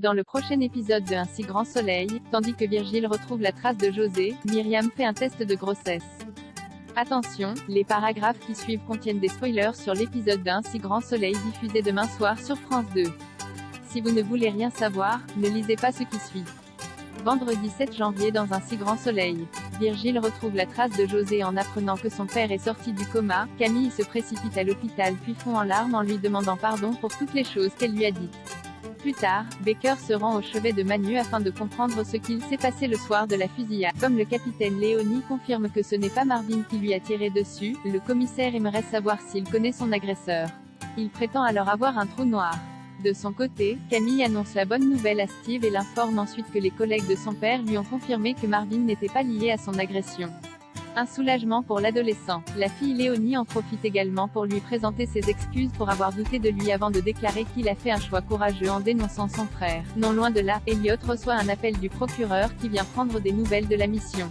Dans le prochain épisode de Un si grand soleil, tandis que Virgile retrouve la trace de José, Myriam fait un test de grossesse. Attention, les paragraphes qui suivent contiennent des spoilers sur l'épisode d'Un si grand soleil diffusé demain soir sur France 2. Si vous ne voulez rien savoir, ne lisez pas ce qui suit. Vendredi 7 janvier dans Un si grand soleil. Virgile retrouve la trace de José en apprenant que son père est sorti du coma. Camille se précipite à l'hôpital puis fond en larmes en lui demandant pardon pour toutes les choses qu'elle lui a dites. Plus tard, Baker se rend au chevet de Manu afin de comprendre ce qu'il s'est passé le soir de la fusillade. Comme le capitaine Léonie confirme que ce n'est pas Marvin qui lui a tiré dessus, le commissaire aimerait savoir s'il connaît son agresseur. Il prétend alors avoir un trou noir. De son côté, Camille annonce la bonne nouvelle à Steve et l'informe ensuite que les collègues de son père lui ont confirmé que Marvin n'était pas lié à son agression. Un soulagement pour l'adolescent. La fille Léonie en profite également pour lui présenter ses excuses pour avoir douté de lui avant de déclarer qu'il a fait un choix courageux en dénonçant son frère. Non loin de là, Elliot reçoit un appel du procureur qui vient prendre des nouvelles de la mission.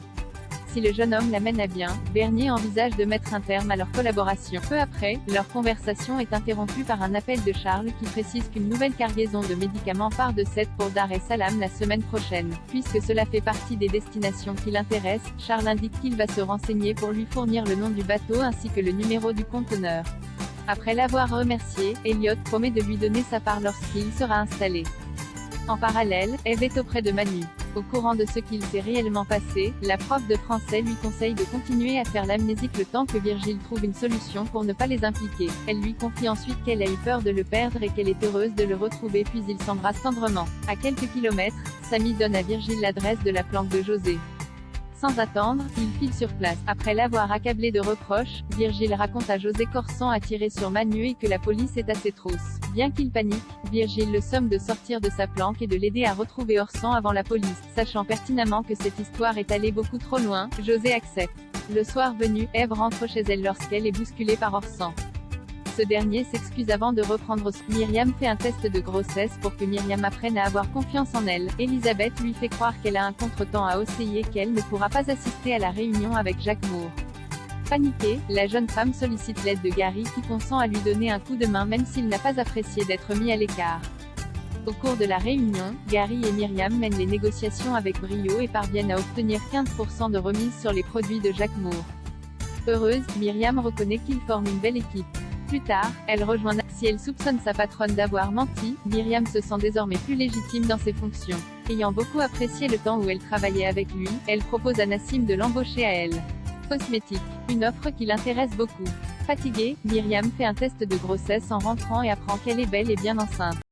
Si le jeune homme l'amène à bien, Bernier envisage de mettre un terme à leur collaboration. Peu après, leur conversation est interrompue par un appel de Charles qui précise qu'une nouvelle cargaison de médicaments part de Sète pour Dar es Salaam la semaine prochaine. Puisque cela fait partie des destinations qui l'intéressent, Charles indique qu'il va se renseigner pour lui fournir le nom du bateau ainsi que le numéro du conteneur. Après l'avoir remercié, Elliot promet de lui donner sa part lorsqu'il sera installé. En parallèle, Eve est auprès de Manu. Au courant de ce qu'il s'est réellement passé, la prof de français lui conseille de continuer à faire l'amnésique le temps que Virgile trouve une solution pour ne pas les impliquer. Elle lui confie ensuite qu'elle a eu peur de le perdre et qu'elle est heureuse de le retrouver puis ils s'embrassent tendrement. À quelques kilomètres, Samy donne à Virgile l'adresse de la planque de José. Sans attendre, il file sur place. Après l'avoir accablé de reproches, Virgile raconte à José qu'Orsan a tiré sur Manu et que la police est à ses trousses. Bien qu'il panique, Virgile le somme de sortir de sa planque et de l'aider à retrouver Orsan avant la police. Sachant pertinemment que cette histoire est allée beaucoup trop loin, José accepte. Le soir venu, Eve rentre chez elle lorsqu'elle est bousculée par Orsan. Ce dernier s'excuse avant de reprendre. Myriam fait un test de grossesse pour que Myriam apprenne à avoir confiance en elle. Elisabeth lui fait croire qu'elle a un contretemps à Océi et qu'elle ne pourra pas assister à la réunion avec Jacques Moore. Paniquée, la jeune femme sollicite l'aide de Gary qui consent à lui donner un coup de main même s'il n'a pas apprécié d'être mis à l'écart. Au cours de la réunion, Gary et Myriam mènent les négociations avec brio et parviennent à obtenir 15% de remise sur les produits de Jacques Moore. Heureuse, Myriam reconnaît qu'ils forment une belle équipe. Plus tard, elle rejoint Nassim. Si elle soupçonne sa patronne d'avoir menti, Myriam se sent désormais plus légitime dans ses fonctions. Ayant beaucoup apprécié le temps où elle travaillait avec lui, elle propose à Nassim de l'embaucher à elle. Cosmétique. Une offre qui l'intéresse beaucoup. Fatiguée, Myriam fait un test de grossesse en rentrant et apprend qu'elle est belle et bien enceinte.